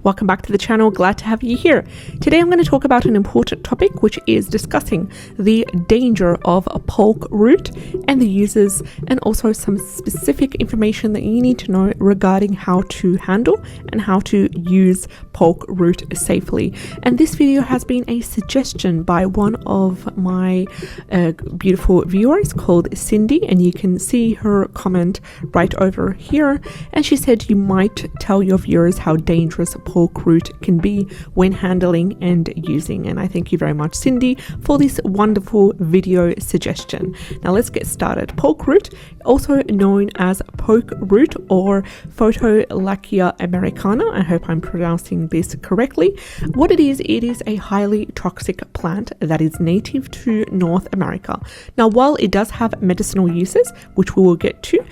Welcome back to the channel, glad to have you here. Today I'm going to talk about an important topic, which is discussing the danger of a polk root and the uses, and also some specific information that you need to know regarding how to handle and how to use polk root safely. And this video has been a suggestion by one of my beautiful viewers called Cindy, and you can see her comment right over here. And she said you might tell your viewers how dangerous polk root can be when handling and using. And I thank you very much, Cindy, for this wonderful video suggestion. Now let's get started. Polk root, also known as poke root or Photolachia americana, I hope I'm pronouncing this correctly. What it is a highly toxic plant that is native to North America. Now, while it does have medicinal uses, which we will get to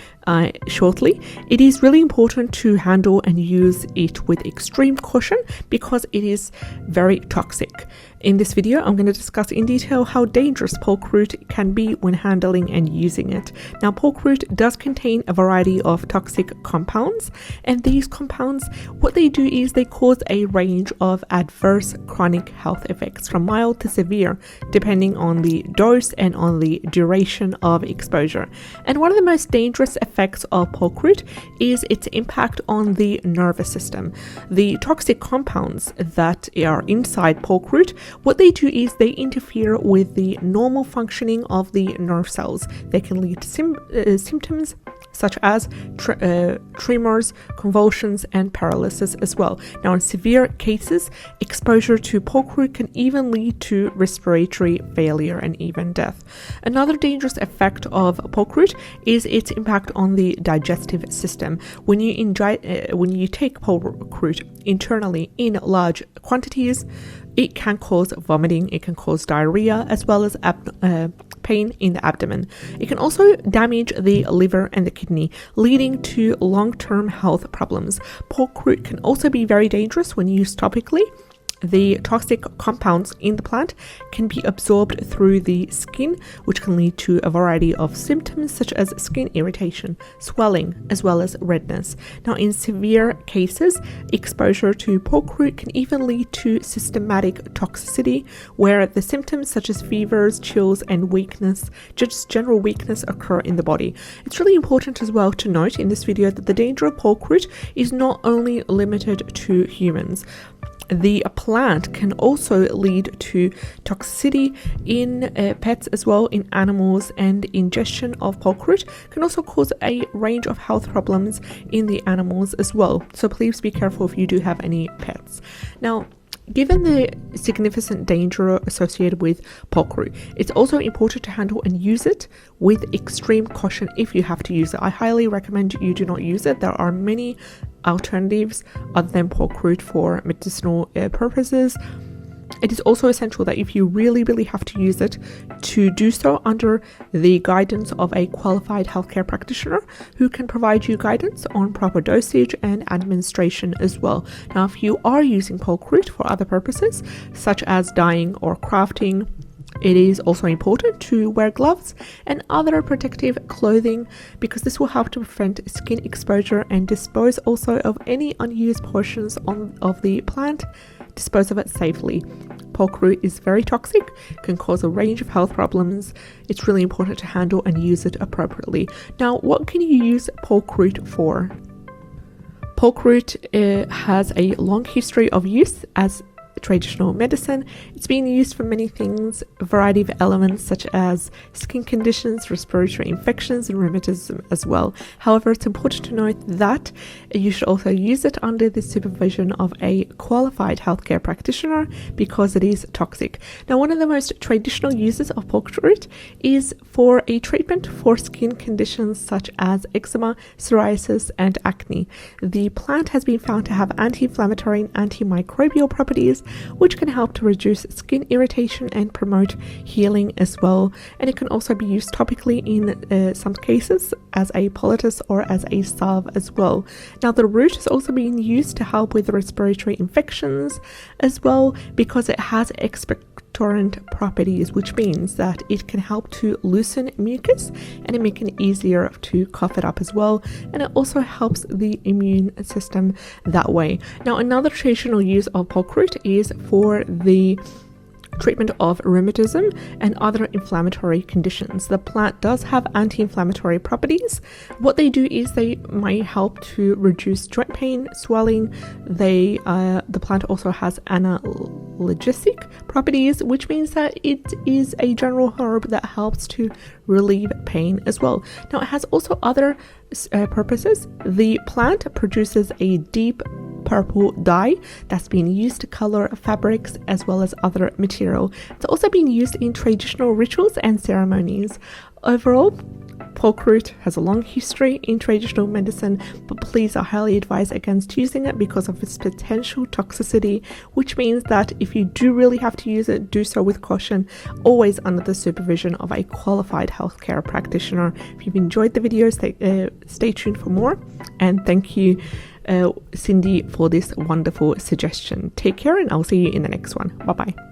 shortly, it is really important to handle and use it with extreme caution because it is very toxic. In this video, I'm going to discuss in detail how dangerous polk root can be when handling and using it. Now, polk root does contain a variety of toxic compounds, and these compounds, what they do is they cause a range of adverse chronic health effects from mild to severe, depending on the dose and on the duration of exposure. And one of the most dangerous effects of polk root is its impact on the nervous system. The toxic compounds that are inside polk root, what they do is they interfere with the normal functioning of the nerve cells. They can lead to symptoms such as tremors, convulsions, and paralysis as well. Now, in severe cases, exposure to polk root can even lead to respiratory failure and even death. Another dangerous effect of polk root is its impact on the digestive system. When you take polk root internally in large quantities, it can cause vomiting, it can cause diarrhea, as well as pain in the abdomen. It can also damage the liver and the kidney, leading to long-term health problems. Polk root can also be very dangerous when used topically. The toxic compounds in the plant can be absorbed through the skin, which can lead to a variety of symptoms such as skin irritation, swelling, as well as redness. Now, in severe cases, exposure to polk root can even lead to systematic toxicity, where the symptoms such as fevers, chills, and weakness, just general weakness, occur in the body. It's really important as well to note in this video that the danger of polk root is not only limited to humans. The plant can also lead to toxicity in pets as well, in animals, and ingestion of polk root can also cause a range of health problems in the animals as well. So please be careful if you do have any pets. Now, given the significant danger associated with polk root, it's also important to handle and use it with extreme caution if you have to use it. I highly recommend you do not use it. There are many alternatives other than polk root for medicinal purposes. It is also essential that if you really have to use it, to do so under the guidance of a qualified healthcare practitioner who can provide you guidance on proper dosage and administration as well. Now, if you are using polk root for other purposes, such as dyeing or crafting, it is also important to wear gloves and other protective clothing because this will help to prevent skin exposure and dispose also of any unused portions of the plant. Dispose of it safely. Polk root is very toxic, can cause a range of health problems. It's really important to handle and use it appropriately. Now, what can you use polk root for? Polk root has a long history of use as traditional medicine. It's been used for many things, a variety of elements such as skin conditions, respiratory infections, and rheumatism as well. However, it's important to note that you should also use it under the supervision of a qualified healthcare practitioner because it is toxic. Now, one of the most traditional uses of polk root is for a treatment for skin conditions such as eczema, psoriasis, and acne. The plant has been found to have anti-inflammatory and antimicrobial properties, which can help to reduce skin irritation and promote healing as well. And it can also be used topically in some cases as a poultice or as a salve as well. Now, the root is also being used to help with respiratory infections as well because it has expectorant properties, which means that it can help to loosen mucus and it makes it easier to cough it up as well. And it also helps the immune system that way. Now, another traditional use of polk root is for the treatment of rheumatism and other inflammatory conditions. The plant does have anti-inflammatory properties. What they do is they might help to reduce joint pain, swelling. The plant also has analgesic properties, which means that it is a general herb that helps to relieve pain as well. Now, it has also other purposes. The plant produces a deep purple dye that's been used to color fabrics as well as other material. It's also been used in traditional rituals and ceremonies. Overall, polk root has a long history in traditional medicine, but please, I highly advise against using it because of its potential toxicity, which means that if you do really have to use it, do so with caution, always under the supervision of a qualified healthcare practitioner. If you've enjoyed the video, stay tuned for more, and thank you Cindy for this wonderful suggestion. Take care, and I'll see you in the next one. Bye bye.